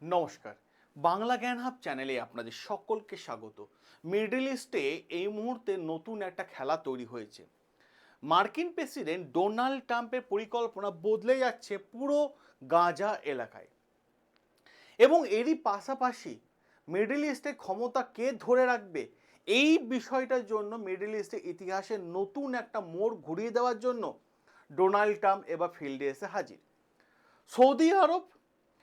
নমস্কার। বাংলা জ্ঞান হাব চ্যানেলে আপনাদের সকলকে স্বাগত। মিডল ইস্টে এই মুহূর্তে নতুন একটা খেলা তৈরি হয়েছে। মার্কিন প্রেসিডেন্ট ডোনাল্ড ট্রাম্পের পরিকল্পনা বদলে যাচ্ছে পুরো গাজা এলাকায়, এবং এরই পাশাপাশি মিডল ইস্টে ক্ষমতা কে ধরে রাখবে এই বিষয়টার জন্য মিডল ইস্টের ইতিহাসে নতুন একটা মোড় ঘুরিয়ে দেওয়ার জন্য ডোনাল্ড ট্রাম্প এবার ফিল্ডে এসে হাজির। সৌদি আরব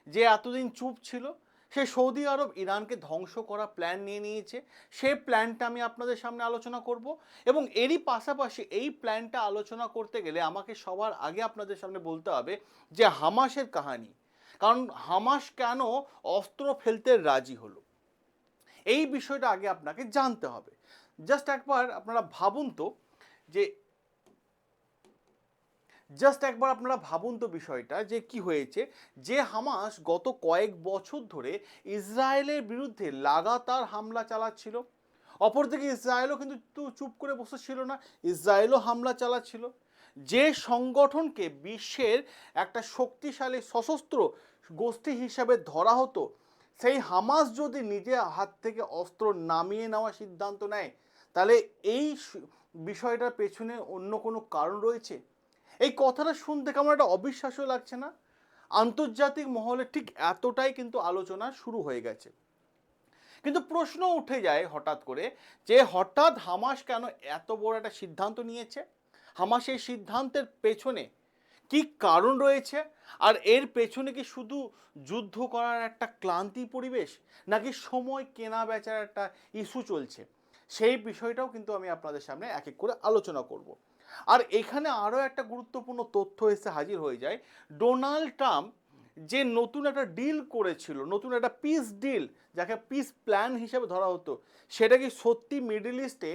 যে এতদিন চুপ ছিল, সে সৌদি আরব ইরানকে ধ্বংস করা প্ল্যান নিয়ে নিয়েছে। সেই প্ল্যানটা আমি আপনাদের সামনে আলোচনা করব, এবং এরই পাশাপাশি এই প্ল্যানটা আলোচনা করতে গেলে আমাকে সবার আগে আপনাদের সামনে বলতে হবে যে হামাসের কাহিনী। কারণ হামাস কেন অস্ত্র ফেলতে রাজি হলো, এই বিষয়টা আগে আপনাকে জানতে হবে। জাস্ট একবার আপনারা ভাবুন তো যে আপনারা ভাবুন তো বিষয়টা যে কি হয়েছে, যে হামাস গত কয়েক বছর ধরে ইসরায়েলের বিরুদ্ধে লাগাতার হামলা চালাচ্ছিল। অপরদিকে ইসরায়েলও কিন্তু চুপ করে বসে ছিল না, ইসরায়েলও হামলা চালাচ্ছিল। যে সংগঠনকে বিশ্বের একটা শক্তিশালী সশস্ত্র গোষ্ঠী হিসাবে ধরা হতো, সেই হামাস যদি নিজের হাত থেকে অস্ত্র নামিয়ে নেওয়ার সিদ্ধান্ত নেয়, তাহলে এই বিষয়টার পেছনে অন্য কোনো কারণ রয়েছে। এই কথাটা শুনতে কেমন একটা অবিশ্বাস্য লাগছে না? আন্তর্জাতিক মহলে ঠিক এতটাই কিন্তু আলোচনা শুরু হয়ে গেছে। কিন্তু প্রশ্ন উঠে যায় হঠাৎ করে যে হঠাৎ হামাস কেন এত বড় একটা সিদ্ধান্ত নিয়েছে? হামাস এই সিদ্ধান্তের পেছনে কি কারণ রয়েছে? আর এর পেছনে কি শুধু যুদ্ধ করার একটা ক্লান্তি পরিবেশ, নাকি সময় কেনা বেচার একটা ইস্যু চলছে? সেই বিষয়টাও কিন্তু আমি আপনাদের সামনে এক এক করে আলোচনা করব। আর এখানে আরও একটা গুরুত্বপূর্ণ তথ্য এসে হাজির হয়ে যায়। ডোনাল্ড ট্রাম্প যে নতুন একটা ডিল করেছিল, নতুন একটা পিস ডিল, যাকে পিস প্ল্যান হিসেবে ধরা হতো, সেটা কি সত্যি মিডল ইস্টে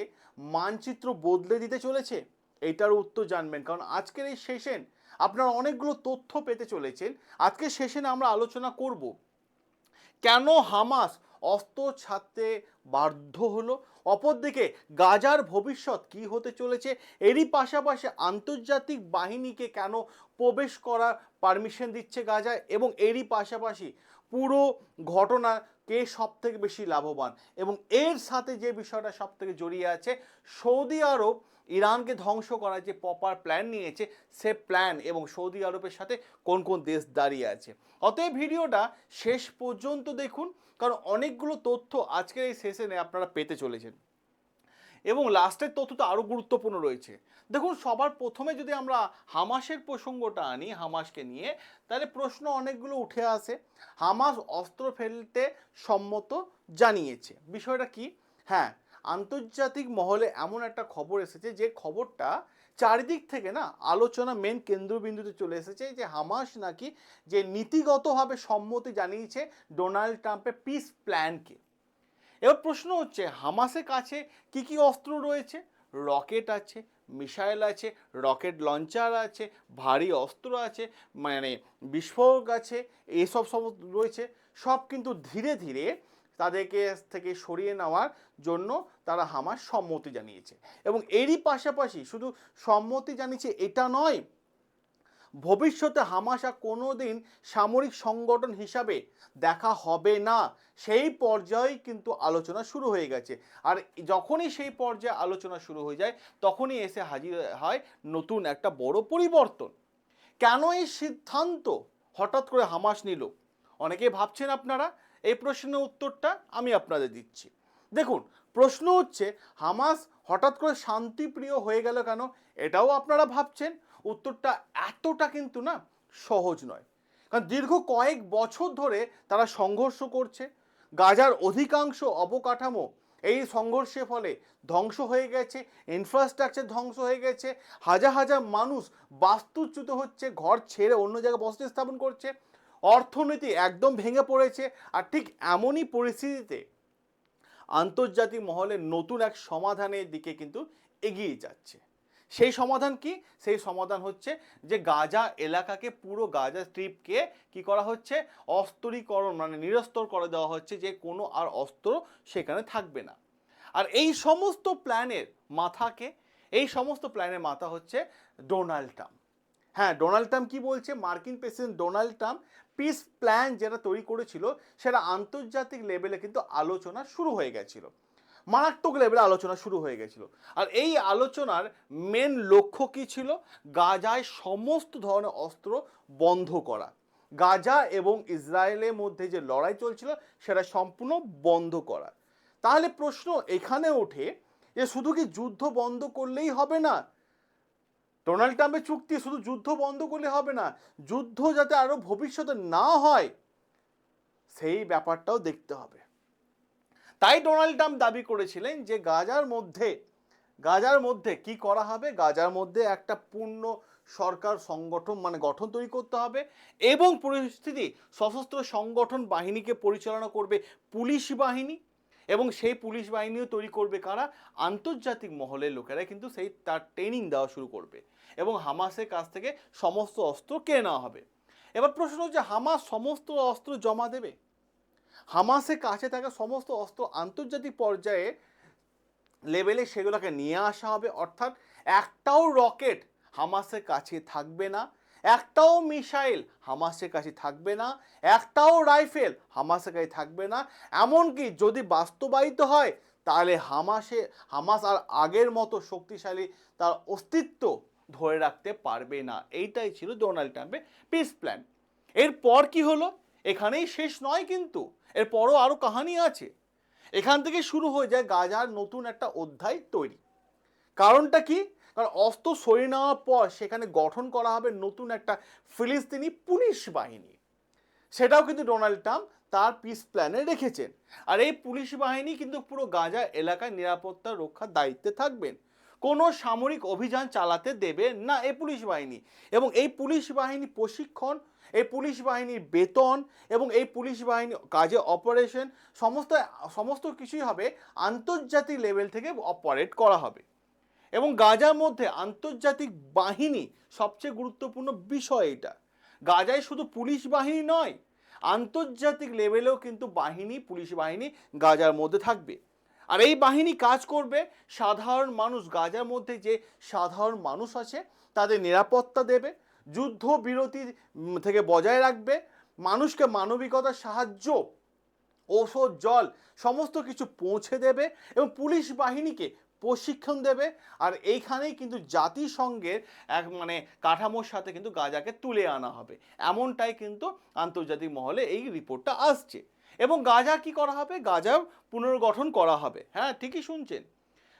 মানচিত্র বদলে দিতে চলেছে? এইটার উত্তর জানবেন, কারণ আজকের এই সেশন আপনারা অনেকগুলো তথ্য পেতে চলেছেন। আজকের সেশনে আমরা আলোচনা করব কেন হামাস অস্ত্র ছাড়তে বাধ্য হলো, অপরদিকে গাজার ভবিষ্যৎ কি হতে চলেছে, এরই পাশাপাশি আন্তর্জাতিক বাহিনীকে কেন প্রবেশ করার পারমিশন দিচ্ছে গাজায়, এবং এরই পাশাপাশি পুরো ঘটনা কে সব থেকে বেশি লাভবান, এবং এর সাথে যে বিষয়টা সব থেকে জড়িয়ে আছে, সৌদি আরব ইরানকে ধ্বংস করার যে প্রপার প্ল্যান নিয়েছে, সে প্ল্যান এবং সৌদি আরবের সাথে কোন কোন দেশ দাঁড়িয়ে আছে। অতএব ভিডিওটা শেষ পর্যন্ত দেখুন, কারণ অনেকগুলো তথ্য আজকের এই সেশনে আপনারা পেতে চলেছেন, এবং লাস্টের তথ্য তো আরও গুরুত্বপূর্ণ রয়েছে। দেখুন, সবার প্রথমে যদি আমরা হামাসের প্রসঙ্গটা আনি, হামাসকে নিয়ে, তাহলে প্রশ্ন অনেকগুলো উঠে আসে। হামাস অস্ত্র ফেলতে সম্মত জানিয়েছে, বিষয়টা কি? হ্যাঁ, আন্তর্জাতিক মহলে এমন একটা খবর এসেছে যে খবরটা চারিদিক থেকে না আলোচনা মেন কেন্দ্রবিন্দুতে চলে এসেছে, যে হামাস নাকি যে নীতিগতভাবে সম্মতি জানিয়েছে ডোনাল্ড ট্রাম্পের পিস প্ল্যানকে। এবার প্রশ্ন হচ্ছে, হামাসের কাছে কি কি অস্ত্র রয়েছে? রকেট আছে, মিসাইল আছে, রকেট লঞ্চার আছে, ভারী অস্ত্র আছে, মানে বিস্ফোরক আছে, এসব সব রয়েছে। সব কিন্তু ধীরে ধীরে তাদেরকে থেকে সরিয়ে নেওয়ার জন্য তারা হামাস সম্মতি জানিয়েছে, এবং এরই পাশাপাশি শুধু সম্মতি জানিয়েছে এটা নয়, ভবিষ্যতে হামাস আর কোনো দিন সামরিক সংগঠন হিসাবে দেখা হবে না, সেই পর্যায়ে কিন্তু আলোচনা শুরু হয়ে গেছে। আর যখনই সেই পর্যায়ে আলোচনা শুরু হয়ে যায়, তখনই এসে হাজির হয় নতুন একটা বড় পরিবর্তন। কেন এই সিদ্ধান্ত হঠাৎ করে হামাস নিল? অনেকেই ভাবছেন আপনারা, এই প্রশ্নের উত্তরটা আমি আপনাদের দিচ্ছি। দেখুন, প্রশ্ন হচ্ছে হামাস হঠাৎ করে শান্তিপ্রিয় হয়ে গেল কেন, এটাও আপনারা ভাবছেন। উত্তরটা এতটা কিন্তু না সহজ নয়, কারণ দীর্ঘ কয়েক বছর ধরে তারা সংঘর্ষ করছে। গাজার অধিকাংশ অবকাঠামো এই সংঘর্ষের ফলে ধ্বংস হয়ে গেছে, ইনফ্রাস্ট্রাকচার ধ্বংস হয়ে গেছে, হাজার হাজার মানুষ বাস্তুচ্যুত হচ্ছে, ঘর ছেড়ে অন্য জায়গায় বসতি স্থাপন করছে, অর্থনীতি একদম ভেঙে পড়েছে। আর ঠিক এমনই পরিস্থিতিতে আন্তর্জাতিক মহলে নতুন এক সমাধানের দিকে কিন্তু এগিয়ে যাচ্ছে। সেই সমাধান কি? সেই সমাধান হচ্ছে যে গাজা এলাকাকে, পুরো গাজা স্ট্রিপকে কি করা হচ্ছে, অস্ত্রীকরণ মানে নিরস্ত্র করে দেওয়া হচ্ছে, যে কোনো আর অস্ত্র সেখানে থাকবে না। আর এই সমস্ত প্ল্যানের মাথা হচ্ছে ডোনাল্ড ট্রাম্প। হ্যাঁ, ডোনাল্ড ট্রাম্প কি বলছে? মার্কিন president Donald Trump piece plan যেটা তৈরি করেছিল সেটা আন্তর্জাতিক লেভেলে কিন্তু আলোচনা শুরু হয়ে গেছিল, মারাত্মক লেভেলে আলোচনা শুরু হয়ে গেছিল। আর এই আলোচনার মেন লক্ষ্য কী ছিল? গাজায় সমস্ত ধরনের অস্ত্র বন্ধ করা, গাজা এবং ইসরায়েলের মধ্যে যে লড়াই চলছিল সেটা সম্পূর্ণ বন্ধ করা। তাহলে প্রশ্ন এখানে ওঠে যে শুধু কি যুদ্ধ বন্ধ করলেই হবে না? ডোনাল্ড ট্রাম্পের চুক্তি শুধু যুদ্ধ বন্ধ করলে হবে না, যুদ্ধ যাতে আরো ভবিষ্যতে না হয় সেই ব্যাপারটাও দেখতে হবে। তাই ডোনাল্ড ট্রাম্প দাবি করেছিলেন যে গাজার মধ্যে কি করা হবে? গাজার মধ্যে একটা পূর্ণ সরকার সংগঠন মানে গঠন তৈরি করতে হবে এবং পরিস্থিতি সশস্ত্র সংগঠন বাহিনীকে পরিচালনা করবে পুলিশ বাহিনী, এবং সেই পুলিশ বাহিনীও তৈরি করবে কারা? আন্তর্জাতিক মহলের লোকেরা কিন্তু সেই তার ট্রেনিং দেওয়া শুরু করবে এবং হামাসের কাছ থেকে সমস্ত অস্ত্র কেড়ে নেওয়া হবে। এবার প্রশ্ন হচ্ছে, হামাস সমস্ত অস্ত্র জমা দেবে? হামাসের কাছে থাকা সমস্ত অস্ত্র আন্তর্জাতিক পর্যায়ে লেভেলে সেগুলোকে নিয়ে আসা হবে, অর্থাৎ একটাও রকেট হামাসের কাছে থাকবে না, একটাও মিসাইল হামাসের কাছে থাকবে না, একটাও রাইফেল হামাসের কাছে থাকবে না। এমনকি যদি বাস্তবায়িত হয় তাহলে হামাস আর আগের মতো শক্তিশালী তার অস্তিত্ব ধরে রাখতে পারবে না। এইটাই ছিল ডোনাল্ড ট্রাম্পের পিস প্ল্যান। এরপর কি হলো? এখানেই শেষ নয়, কিন্তু এরপরও আরও কাহানি আছে। এখান থেকে শুরু হয়ে যায় গাজার নতুন একটা অধ্যায় তৈরি। কারণটা কি? কারণ অস্ত্র সরিয়ে নেওয়ার পর সেখানে গঠন করা হবে নতুন একটা ফিলিস্তিনি পুলিশ বাহিনী। সেটাও কিন্তু ডোনাল্ড ট্রাম্প তার পিস প্ল্যানে রেখেছেন। আর এই পুলিশ বাহিনী কিন্তু পুরো গাজা এলাকায় নিরাপত্তা রক্ষার দায়িত্বে থাকবেন, কোনো সামরিক অভিযান চালাতে দেবে না এই পুলিশ বাহিনী। এবং এই পুলিশ বাহিনী প্রশিক্ষণ, এই পুলিশ বাহিনীর বেতন এবং এই পুলিশ বাহিনী কাজে অপারেশন সমস্ত কিছুই হবে আন্তর্জাতিক লেভেল থেকে অপারেট করা হবে। এবং গাজার মধ্যে আন্তর্জাতিক বাহিনী সবচেয়ে গুরুত্বপূর্ণ বিষয়। এটা গাজায় শুধু পুলিশ বাহিনী নয়, আন্তর্জাতিক লেভেলেও কিন্তু পুলিশ বাহিনী গাজার মধ্যে থাকবে। আর এই বাহিনী কাজ করবে সাধারণ মানুষ, গাজার মধ্যে যে সাধারণ মানুষ আছে তাদের নিরাপত্তা দেবে, যুদ্ধবিরতি থেকে বজায় রাখবে, মানুষকে মানবিকতার সাহায্য, ঔষধ, জল সমস্ত কিছু পৌঁছে দেবে এবং পুলিশ বাহিনীকে প্রশিক্ষণ দেবে। আর এইখানেই কিন্তু জাতিসংঘের এক কাঠামোর সাথে কিন্তু গাজাকে তুলে আনা হবে, এমনটাই কিন্তু আন্তর্জাতিক মহলে এই রিপোর্টটা আসছে। এবং গাজা কি করা হবে? গাজা পুনর্গঠন করা হবে। হ্যাঁ, ঠিকই শুনছেন,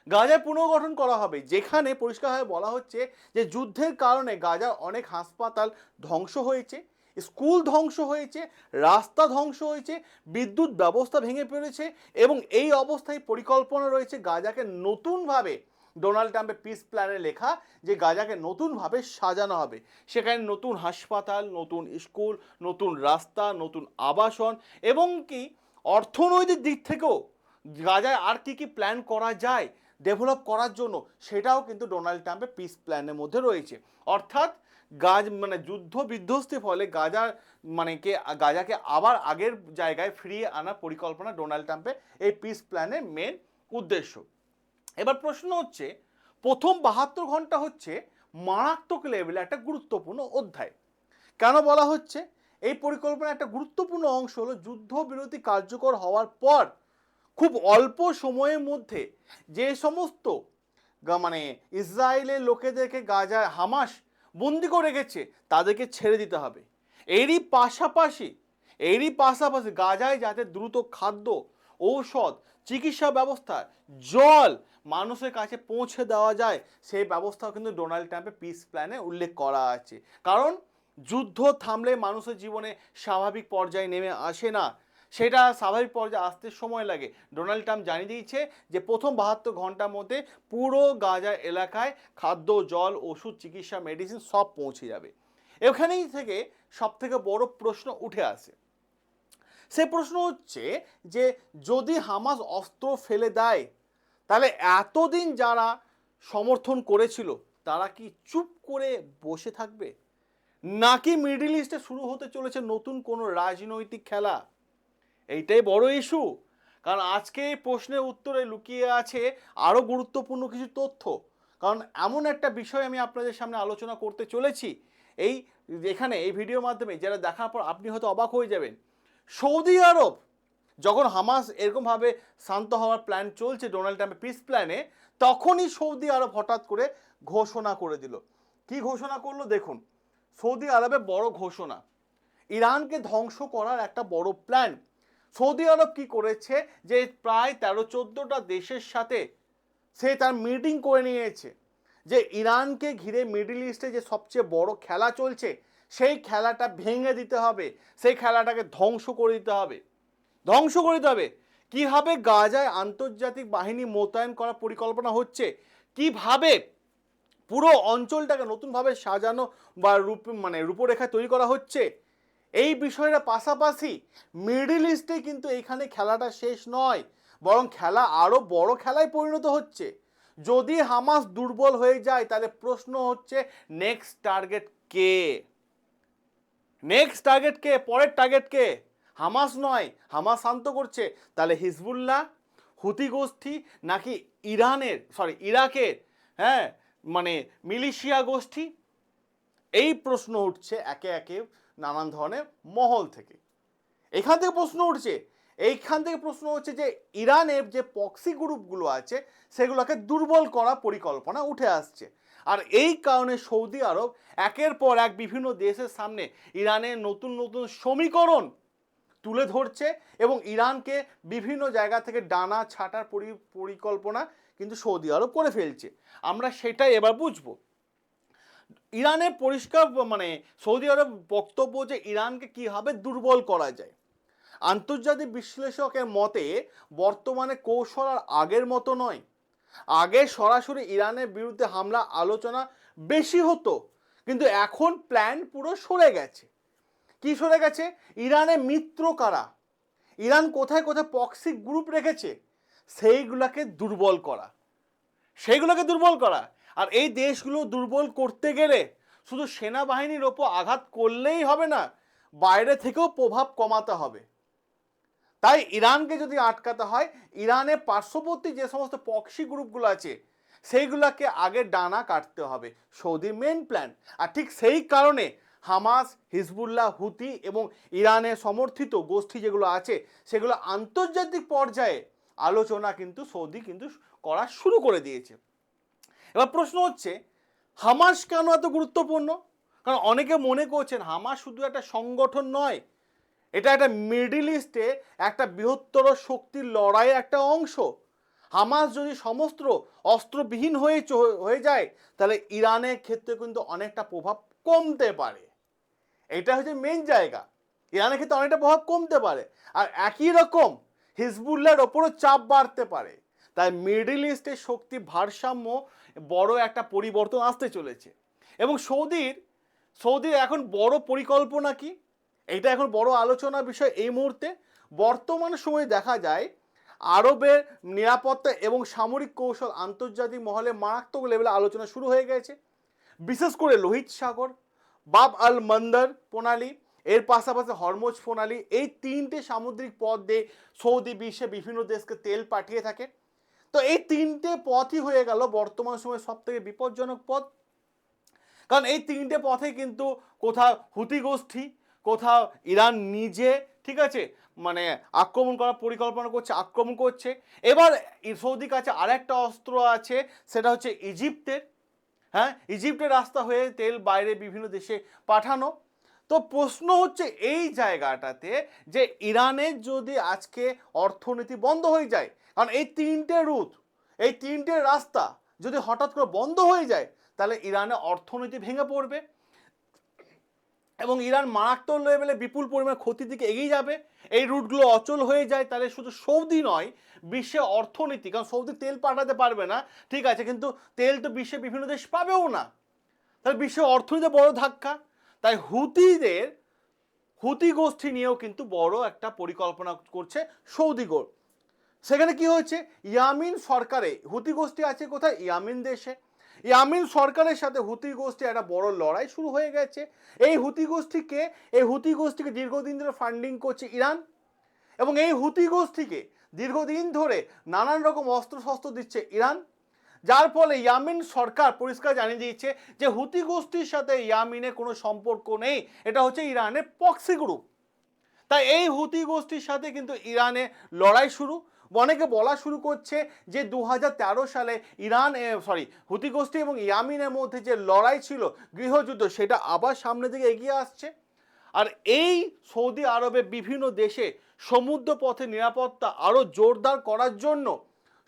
গাজায় পুনর্গঠন করা হবে, যেখানে পরিষ্কারভাবে বলা হচ্ছে যে যুদ্ধের কারণে গাজার অনেক হাসপাতাল ধ্বংস হয়েছে, স্কুল ধ্বংস হয়েছে, রাস্তা ধ্বংস হয়েছে, বিদ্যুৎ ব্যবস্থা ভেঙে পড়েছে এবং এই অবস্থায় পরিকল্পনা রয়েছে গাজাকে নতুনভাবে, ডোনাল্ড ট্রাম্পের পিস প্ল্যানে লেখা যে গাজাকে নতুনভাবে সাজানো হবে। সেখানে নতুন হাসপাতাল, নতুন স্কুল, নতুন রাস্তা, নতুন আবাসন এবং কি অর্থনৈতিক দিক থেকেও গাজায় আর কি প্ল্যান করা যায় ডেভেলপ করার জন্য, সেটাও কিন্তু ডোনাল্ড ট্রাম্পের পিস প্ল্যানের মধ্যে রয়েছে। অর্থাৎ যুদ্ধ বিধ্বস্তির ফলে গাজাকে আবার আগের জায়গায় ফিরিয়ে আনার পরিকল্পনা ডোনাল্ড ট্রাম্পের এই পিস প্ল্যানের মেন উদ্দেশ্য। এবার প্রশ্ন হচ্ছে, প্রথম 72 ঘন্টা হচ্ছে মারাত্মক লেভেলে একটা গুরুত্বপূর্ণ অধ্যায়। কেন বলা হচ্ছে? এই পরিকল্পনার একটা গুরুত্বপূর্ণ অংশ হলো যুদ্ধবিরতি কার্যকর হওয়ার পর খুব অল্প সময়ের মধ্যে যে সমস্ত ইসরায়েলের লোকেদেরকে গাজায় হামাস বন্দি করে রেখেছে তাদেরকে ছেড়ে দিতে হবে। এরই পাশাপাশি গাজায় যাতে দ্রুত খাদ্য, ঔষধ, চিকিৎসা ব্যবস্থা, জল মানুষের কাছে পৌঁছে দেওয়া যায় সেই ব্যবস্থাও কিন্তু ডোনাল্ড ট্রাম্পের পিস প্ল্যানে উল্লেখ করা আছে। কারণ যুদ্ধ থামলে মানুষের জীবনে স্বাভাবিক পর্যায়ে নেমে আসে না, সেটা স্বাভাবিক পর্যায়ে আসতে সময় লাগে। ডোনাল্ড ট্রাম্প জানিয়ে দিয়েছে যে প্রথম 72 ঘন্টার মধ্যে পুরো গাজা এলাকায় খাদ্য, জল, ওষুধ, চিকিৎসা, মেডিসিন সব পৌঁছে যাবে। এখানেই থেকে সব থেকে বড় প্রশ্ন উঠে আসে। সে প্রশ্ন হচ্ছে যে যদি হামাস অস্ত্র ফেলে দেয় তাহলে এতদিন যারা সমর্থন করেছিল তারা কি চুপ করে বসে থাকবে, নাকি মিডল ইস্টে শুরু হতে চলেছে নতুন কোনো রাজনৈতিক খেলা? এইটাই বড় ইস্যু। কারণ আজকে এই প্রশ্নের উত্তরে লুকিয়ে আছে আরও গুরুত্বপূর্ণ কিছু তথ্য। কারণ এমন একটা বিষয় আমি আপনাদের সামনে আলোচনা করতে চলেছি, এই এখানে এই ভিডিওর মাধ্যমে যারা দেখার পর আপনি হয়তো অবাক হয়ে যাবেন, সৌদি আরব যখন হামাস এরকমভাবে শান্ত হওয়ার প্ল্যান চলছে ডোনাল্ড ট্রাম্পের পিস প্ল্যানে, তখনই সৌদি আরব হঠাৎ করে ঘোষণা করে দিল। কি ঘোষণা করলো দেখুন, সৌদি আরবে বড় ঘোষণা, ইরানকে ধ্বংস করার একটা বড় প্ল্যান। সৌদি আরব কি করেছে যে প্রায় 13-14টা দেশের সাথে সে তার মিটিং করে নিয়েছে যে ইরানকে ঘিরে মিডল ইস্টে যে সবচেয়ে বড় খেলা চলছে সেই খেলাটা ভেঙে দিতে হবে, সেই খেলাটাকে ধ্বংস করে দিতে হবে। ধ্বংস করে দিতে হবে কীভাবে? গাজায় আন্তর্জাতিক বাহিনী মোতায়েন করার পরিকল্পনা হচ্ছে, কিভাবে পুরো অঞ্চলটাকে নতুনভাবে সাজানো বা রূপরেখা তৈরি করা হচ্ছে, এই বিষয়টা পাশাপাশি মিডল ইস্টে কিন্তু এইখানে খেলাটা শেষ নয়, বরং খেলা আরও বড় খেলায় পরিণত হচ্ছে। যদি হামাস দুর্বল হয়ে যায় তাহলে প্রশ্ন হচ্ছে নেক্সট টার্গেট কে? নেক্সট টার্গেট কে? পরের টার্গেট কে? হামাস নয়, হামাস শান্ত করছে, তাহলে হিজবুল্লাহ, হুতি গোষ্ঠী, নাকি ইরাকের মিলিশিয়া গোষ্ঠী? এই প্রশ্ন উঠছে একে একে নানান ধরনের মহল থেকে। এইখান থেকে প্রশ্ন হচ্ছে যে ইরানের যে প্রক্সি গ্রুপগুলো আছে সেগুলোকে দুর্বল করা পরিকল্পনা উঠে আসছে। আর এই কারণে সৌদি আরব একের পর এক বিভিন্ন দেশের সামনে ইরানের নতুন নতুন সমীকরণ তুলে ধরছে এবং ইরানকে বিভিন্ন জায়গা থেকে ডানা ছাটার পরিকল্পনা কিন্তু সৌদি আরব করে ফেলছে। আমরা সেটাই এবার বুঝবো। ইরানের পরিষ্কার সৌদি আরব বক্তব্য যে ইরানকে কীভাবে দুর্বল করা যায়। আন্তর্জাতিক বিশ্লেষকের মতে বর্তমানে কৌশল আর আগের মতো নয়। আগে সরাসরি ইরানের বিরুদ্ধে হামলা আলোচনা বেশি হতো, কিন্তু এখন প্ল্যান পুরো সরে গেছে। কি সরে গেছে? ইরানের মিত্র কারা, ইরান কোথায় কোথায় প্রক্সি গ্রুপ রেখেছে সেইগুলোকে দুর্বল করা। আর এই দেশগুলো দুর্বল করতে গেলে শুধু সেনাবাহিনীর ওপর আঘাত করলেই হবে না, বাইরে থেকেও প্রভাব কমাতে হবে। তাই ইরানকে যদি আটকাতে হয়, ইরানের পার্শ্ববর্তী যে সমস্ত প্রক্সি গ্রুপগুলো আছে সেইগুলোকে আগে ডানা কাটতে হবে, সৌদির মেন প্ল্যান। আর ঠিক সেই কারণে হামাস, হিজবুল্লাহ, হুতি এবং ইরানের সমর্থিত গোষ্ঠী যেগুলো আছে সেগুলো আন্তর্জাতিক পর্যায়ে আলোচনা কিন্তু সৌদি কিন্তু করা শুরু করে দিয়েছে। এবার প্রশ্ন হচ্ছে হামাস কেন এত গুরুত্বপূর্ণ? কারণ অনেকে মনে করছেন হামাস শুধু একটা সংগঠন নয়, এটা একটা মিডল ইস্টে একটা বৃহত্তর শক্তির লড়াইয়ের একটা অংশ। হামাস যদি সমস্ত অস্ত্রবিহীন হয়ে যায় তাহলে ইরানের ক্ষেত্রে কিন্তু অনেকটা প্রভাব কমতে পারে। এটা হচ্ছে মেন জায়গা, ইরানের ক্ষেত্রে অনেকটা প্রভাব কমতে পারে। আর একই রকম হিজবুল্লাহর ওপরও চাপ বাড়তে পারে। তাই মিডল ইস্টের শক্তি ভারসাম্য বড় একটা পরিবর্তন আসতে চলেছে। এবং সৌদির এখন বড় পরিকল্পনা কি, এটা এখন বড় আলোচনার বিষয় এই মুহূর্তে। বর্তমান সময়ে দেখা যায় আরবের নিরাপত্তা এবং সামরিক কৌশল আন্তর্জাতিক মহলে মারাত্মক লেভেলে আলোচনা শুরু হয়ে গেছে। বিশেষ করে লোহিত সাগর, বাব আল মন্দর প্রণালী, এর পাশাপাশি হরমুজ প্রণালী, এই 3টে সামুদ্রিক পথ দিয়ে সৌদি বিশ্বে বিভিন্ন দেশকে তেল পাঠিয়ে থাকে। তো এই 3টে পথই হয়ে গেল বর্তমান সময়ে সব থেকে বিপজ্জনক পথ। কারণ এই 3টে পথে কিন্তু কোথাও হুতি গোষ্ঠী, কোথাও ইরান নিজে, ঠিক আছে, আক্রমণ করার পরিকল্পনা করছে, আক্রমণ করছে। এবার সৌদির কাছে আরেকটা অস্ত্র আছে, সেটা হচ্ছে ইজিপ্টের রাস্তা হয়ে তেল বাইরে বিভিন্ন দেশে পাঠানো। তো প্রশ্ন হচ্ছে এই জায়গাটাতে যে ইরানের যদি আজকে অর্থনীতি বন্ধ হয়ে যায়, কারণ এই 3টে রুট, এই 3টে রাস্তা যদি হঠাৎ করে বন্ধ হয়ে যায় তাহলে ইরানের অর্থনীতি ভেঙে পড়বে এবং ইরান মারাত্মক লেভেলে বিপুল পরিমাণ ক্ষতির দিকে এগিয়ে যাবে। এই রুটগুলো অচল হয়ে যায় তাহলে শুধু সৌদি নয়, বিশ্বে অর্থনীতি, কারণ সৌদি তেল পাঠাতে পারবে না, ঠিক আছে, কিন্তু তেল তো বিশ্বে বিভিন্ন দেশ পাবেও না, তাহলে বিশ্বের অর্থনীতিতে বড় ধাক্কা। তাই হুতি গোষ্ঠী নিয়েও কিন্তু বড় একটা পরিকল্পনা করছে সৌদি গোষ্ঠী। সেখানে কি হয়েছে, ইয়ামিন সরকারে, হুতি গোষ্ঠী আছে কোথায়? ইয়ামিন দেশে। ইয়ামিন সরকারের সাথে হুতি গোষ্ঠী একটা বড় লড়াই শুরু হয়ে গেছে। এই হুতি গোষ্ঠীকে দীর্ঘদিন ধরে ফান্ডিং করছে ইরান এবং এই হুতি গোষ্ঠীকে দীর্ঘদিন ধরে নানান রকম অস্ত্রশস্ত্র দিচ্ছে ইরান, যার ফলে ইয়ামিন সরকার পরিষ্কার জানিয়ে দিয়েছে যে হুতি গোষ্ঠীর সাথে ইয়ামিনের কোনো সম্পর্ক নেই, এটা হচ্ছে ইরানের প্রক্সি গ্রুপ। তাই এই হুতি গোষ্ঠীর সাথে কিন্তু ইরানে লড়াই শুরু। অনেকে বলা শুরু করছে যে 2013 সালে হুতি গোষ্ঠী এবং ইয়ামিনের মধ্যে যে লড়াই ছিল, গৃহযুদ্ধ, সেটা আবার সামনের দিকে এগিয়ে আসছে। আর এই সৌদি আরবে বিভিন্ন দেশে সমুদ্র পথে নিরাপত্তা আরও জোরদার করার জন্য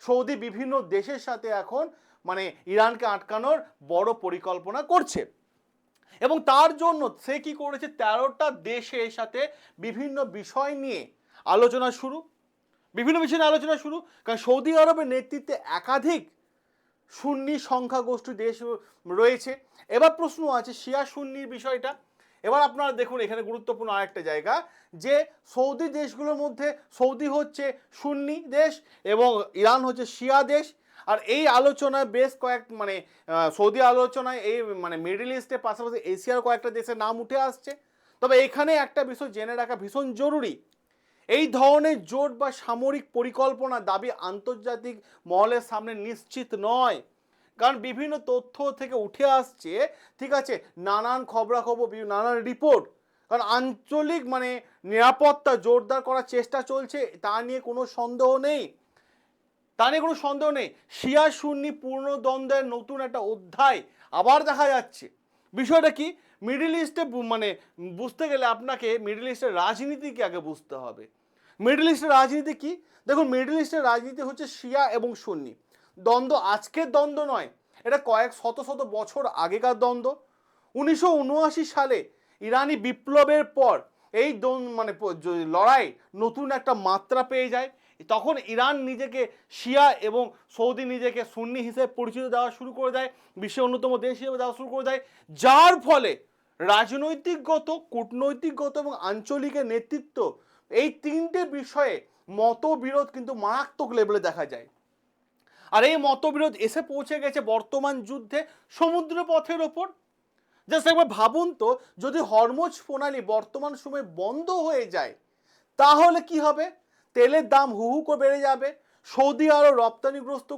সৌদি বিভিন্ন দেশের সাথে এখন ইরানকে আটকানোর বড় পরিকল্পনা করছে। এবং তার জন্য সে কি করেছে, 13টা দেশের সাথে বিভিন্ন বিষয় নিয়ে আলোচনা শুরু, কারণ সৌদি আরবের নেতৃত্বে একাধিক সুন্নি সংখ্যাগোষ্ঠী দেশ রয়েছে। এবার প্রশ্ন আছে শিয়া সুন্নির বিষয়টা। এবার আপনারা দেখুন এখানে গুরুত্বপূর্ণ আরেকটা জায়গা, যে সৌদি দেশগুলোর মধ্যে সৌদি হচ্ছে সুন্নি দেশ এবং ইরান হচ্ছে শিয়া দেশ। আর এই আলোচনায় বেশ সৌদি আলোচনায় এই মিডল ইস্টের পাশাপাশি এশিয়ার কয়েকটা দেশের নাম উঠে আসছে। তবে এখানে একটা বিষয় জেনে রাখা ভীষণ জরুরি, এই ধরনের জোট বা সামরিক পরিকল্পনা দাবি আন্তর্জাতিক মহলের সামনে নিশ্চিত নয়, কারণ বিভিন্ন তথ্য থেকে উঠে আসছে, ঠিক আছে, নানান খবরাখবর, নানান রিপোর্ট, কারণ আঞ্চলিক নিরাপত্তা জোরদার করার চেষ্টা চলছে, তা নিয়ে কোনো সন্দেহ নেই। শিয়া সুন্নি পূর্ণদ্বন্দ্বের নতুন একটা অধ্যায় আবার দেখা যাচ্ছে। বিষয়টা কি, মিডল ইস্টে বুঝতে গেলে আপনাকে মিডল ইস্টের রাজনীতিকে আগে বুঝতে হবে। মিডল ইস্টের রাজনীতি কি? দেখুন, মিডল ইস্টের রাজনীতি হচ্ছে শিয়া এবং সুন্নি দ্বন্দ্ব, আজকের দ্বন্দ্ব নয়, এটা কয়েক শত শত বছর আগেকার দ্বন্দ্ব। 1979 সালে ইরানি বিপ্লবের পর এই লড়াই নতুন একটা মাত্রা পেয়ে যায়। তখন ইরান নিজেকে শিয়া এবং সৌদি নিজেকে সুন্নি হিসেবে পরিচিত দেওয়া শুরু করে দেয়, বিশ্বের অন্যতম দেশ হিসেবে দেওয়া শুরু করে দেয়, যার ফলে রাজনৈতিকগত, কূটনৈতিকগত এবং আঞ্চলিকের নেতৃত্ব, এই তিনটে বিষয়ে মতবিরোধ কিন্তু মারাত্মক লেভেলে দেখা যায়। আর এই মতবিরোধ এসে পৌঁছে গেছে বর্তমান যুদ্ধে সমুদ্রপথের ওপর। জাস্ট একবার ভাবুন তো, যদি হরমুজ প্রণালী বর্তমান সময়ে বন্ধ হয়ে যায় তাহলে কি হবে? তেলের দাম হু হু করে বেড়ে যাবে, সৌদি আরব রপ্তানিগ্রস্ত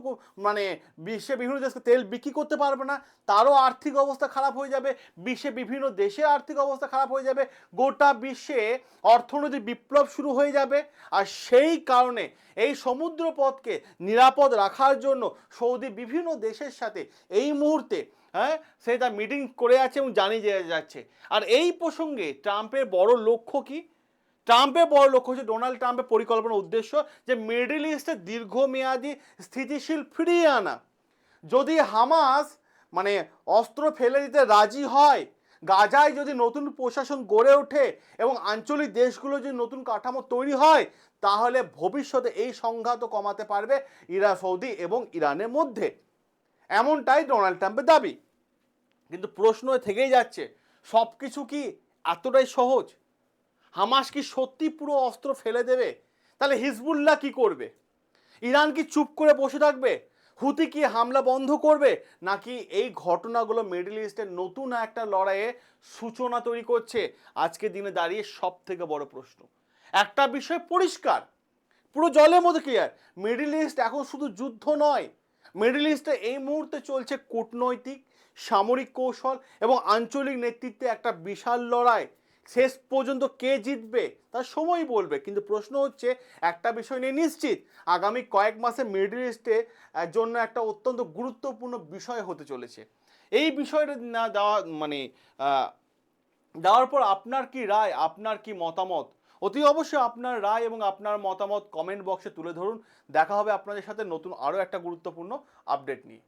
বিশ্বে বিভিন্ন দেশকে তেল বিক্রি করতে পারবে না, তারও আর্থিক অবস্থা খারাপ হয়ে যাবে, বিশ্বে বিভিন্ন দেশের আর্থিক অবস্থা খারাপ হয়ে যাবে, গোটা বিশ্বে অর্থনৈতিক বিপ্লব শুরু হয়ে যাবে। আর সেই কারণে এই সমুদ্রপথকে নিরাপদ রাখার জন্য সৌদি বিভিন্ন দেশের সাথে এই মুহূর্তে সে তার মিটিং করে আছে এবং জানিয়ে যাচ্ছে। আর এই প্রসঙ্গে ট্রাম্পের বড় লক্ষ্য কি? ট্রাম্পের বড় লক্ষ্য হচ্ছে, ডোনাল্ড ট্রাম্পের পরিকল্পনার উদ্দেশ্য যে মিডল ইস্টে দীর্ঘমেয়াদী স্থিতিশীল ফিরিয়ে আনা। যদি হামাস অস্ত্র ফেলে দিতে রাজি হয়, গাজায় যদি নতুন প্রশাসন গড়ে ওঠে এবং আঞ্চলিক দেশগুলো যদি নতুন কাঠামো তৈরি হয়, তাহলে ভবিষ্যতে এই সংঘাত কমাতে পারবে সৌদি এবং ইরানের মধ্যে, এমনটাই ডোনাল্ড ট্রাম্পের দাবি। কিন্তু প্রশ্ন থেকেই যাচ্ছে, সব কিছু কি এতটাই সহজ? হামাস কি সত্যি পুরো অস্ত্র ফেলে দেবে? তাহলে হিজবুল্লাহ কি করবে? ইরান কি চুপ করে বসে থাকবে? হুতি কি হামলা বন্ধ করবে? নাকি এই ঘটনাগুলো মিডল ইস্টের নতুন একটা লড়াইয়ে সূচনা তৈরি করছে? আজকে দিনে দাঁড়িয়ে সব থেকে বড় প্রশ্ন। একটা বিষয় পরিষ্কার, পুরো জলের মধ্যে ক্লিয়ার, মিডল ইস্ট এখন শুধু যুদ্ধ নয়, মিডল ইস্টে এই মুহূর্তে চলছে কূটনৈতিক, সামরিক কৌশল এবং আঞ্চলিক নেতৃত্বে একটা বিশাল লড়াই। শেষ পর্যন্ত কে জিতবে তার সময় বলবে। কিন্তু প্রশ্ন হচ্ছে, একটা বিষয় নিয়ে নিশ্চিত, আগামী কয়েক মাসে মিডল ইস্টে জন্য একটা অত্যন্ত গুরুত্বপূর্ণ বিষয় হতে চলেছে। এই বিষয়টা না দেওয়ার পর আপনার কি রায়, আপনার কি মতামত? অতি অবশ্যই আপনার রায় এবং আপনার মতামত কমেন্ট বক্সে তুলে ধরুন। দেখা হবে আপনাদের সাথে নতুন আরও একটা গুরুত্বপূর্ণ আপডেট নিয়ে।